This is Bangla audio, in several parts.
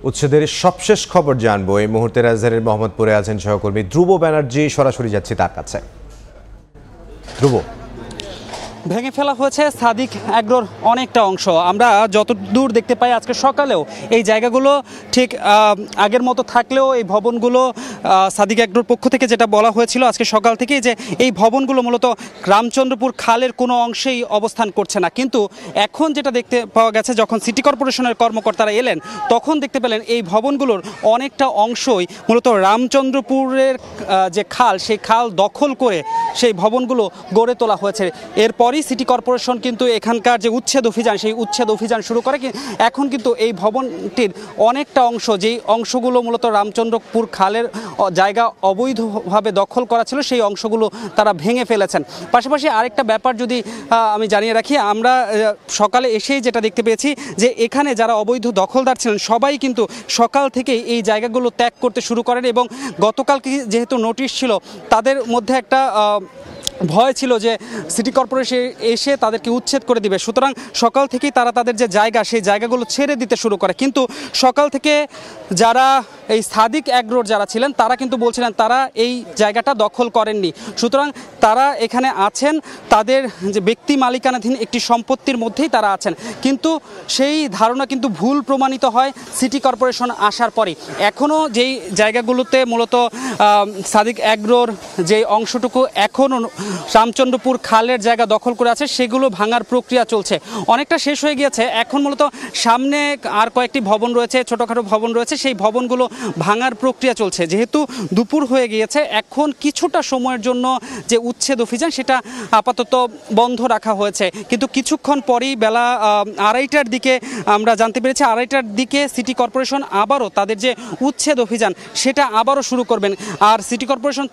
উচ্ছেদের সবশেষ খবর জানবো এই মুহূর্তে রাজধানীর মোহাম্মদপুরে আছেন সহকর্মী ধ্রুব ব্যানার্জি। সরাসরি যাচ্ছি তার কাছে। ধ্রুব, ভেঙে ফেলা হয়েছে সাদিক অ্যাগ্রোর অনেকটা অংশ। আমরা যতদূর দেখতে পাই আজকে সকালেও এই জায়গাগুলো ঠিক আগের মতো থাকলেও এই ভবনগুলো সাদিক অ্যাগ্রোর পক্ষ থেকে যেটা বলা হয়েছিল আজকে সকাল থেকেই যে এই ভবনগুলো মূলত রামচন্দ্রপুর খালের কোনো অংশেই অবস্থান করছে না। কিন্তু এখন যেটা দেখতে পাওয়া গেছে, যখন সিটি কর্পোরেশনের কর্মকর্তারা এলেন তখন দেখতে পেলেন এই ভবনগুলোর অনেকটা অংশই মূলত রামচন্দ্রপুরের যে খাল, সেই খাল দখল করে সেই ভবনগুলো গড়ে তোলা হয়েছে। এরপরই সিটি কর্পোরেশন কিন্তু এখানকার যে উচ্ছেদ অভিযান, সেই উচ্ছেদ অভিযান শুরু করে। এখন কিন্তু এই ভবনটির অনেকটা অংশ, যেই অংশগুলো মূলত রামচন্দ্রপুর খালের জায়গা অবৈধভাবে দখল করা ছিল, সেই অংশগুলো তারা ভেঙে ফেলেছেন। পাশাপাশি আরেকটা ব্যাপার যদি আমি জানিয়ে রাখি, আমরা সকালে এসেই যেটা দেখতে পেয়েছি যে এখানে যারা অবৈধ দখলদার ছিলেন সবাই কিন্তু সকাল থেকেই এই জায়গাগুলো ত্যাগ করতে শুরু করেন এবং গতকালকে যেহেতু নোটিশ ছিল, তাদের মধ্যে একটা ভয় ছিল যে সিটি কর্পোরেশন এসে তাদেরকে উচ্ছেদ করে দিবে। সুতরাং সকাল থেকেই তারা তাদের যে জায়গা, সেই জায়গাগুলো ছেড়ে দিতে শুরু করে। কিন্তু সকাল থেকে যারা এই সাদিক অ্যাগ্রোর যারা ছিলেন তারা কিন্তু বলছিলেন তারা এই জায়গাটা দখল করেননি। সুতরাং তারা এখানে আছেন, তাদের যে ব্যক্তি মালিকানাধীন একটি সম্পত্তির মধ্যেই তারা আছেন। কিন্তু সেই ধারণা কিন্তু ভুল প্রমাণিত হয় সিটি কর্পোরেশন আসার পরেই। এখনও যেই জায়গাগুলোতে মূলত সাদিক অ্যাগ্রোর যে অংশটুকু এখনও রামচন্দ্রপুর খালের জায়গা দখল করে আছে, সেগুলো ভাঙার প্রক্রিয়া চলছে। অনেকটা শেষ হয়ে গিয়েছে। এখন মূলত সামনে আর কয়েকটি ভবন রয়েছে, ছোটোখাটো ভবন রয়েছে, সেই ভবনগুলো ভাঙার প্রক্রিয়া চলছে। যেহেতু দুপুর হয়ে গিয়েছে, এখন কিছুটা সময়ের জন্য যে উচ্ছেদ অভিযান সেটা আপাতত বন্ধ রাখা হয়েছে। কিন্তু কিছুক্ষণ পরেই বেলা 2:30টার দিকে আমরা জানতে পেরেছি, 2:30টার দিকে সিটি কর্পোরেশন আবারও তাদের যে উচ্ছেদ অভিযান সেটা আবারও শুরু করবেন। আর সিটি কর্পোরেশন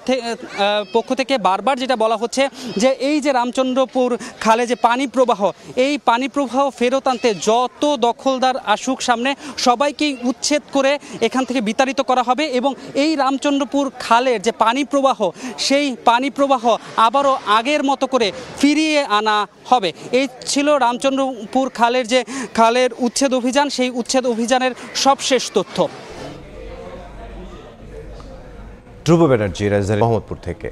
পক্ষ থেকে বারবার যেটা বলা হচ্ছে যে এই যে রামচন্দ্রপুর খালে যে পানি প্রবাহ, এই পানি প্রবাহ ফেরত আনতে যত দখলদার আসুক সামনে, সবাইকেই উচ্ছেদ করে এখান থেকে বিতাড়িত করা হবে এবং এই রামচন্দ্রপুর খালের যে পানি প্রবাহ, সেই পানি প্রবাহ আবারও আগের মতো করে ফিরিয়ে আনা হবে। এই ছিল রামচন্দ্রপুর খালের উচ্ছেদ অভিযান, সেই উচ্ছেদ অভিযানের সবশেষ তথ্য। ধ্রুব ব্যানার্জি, রাজধানী মোহাম্মদপুর থেকে।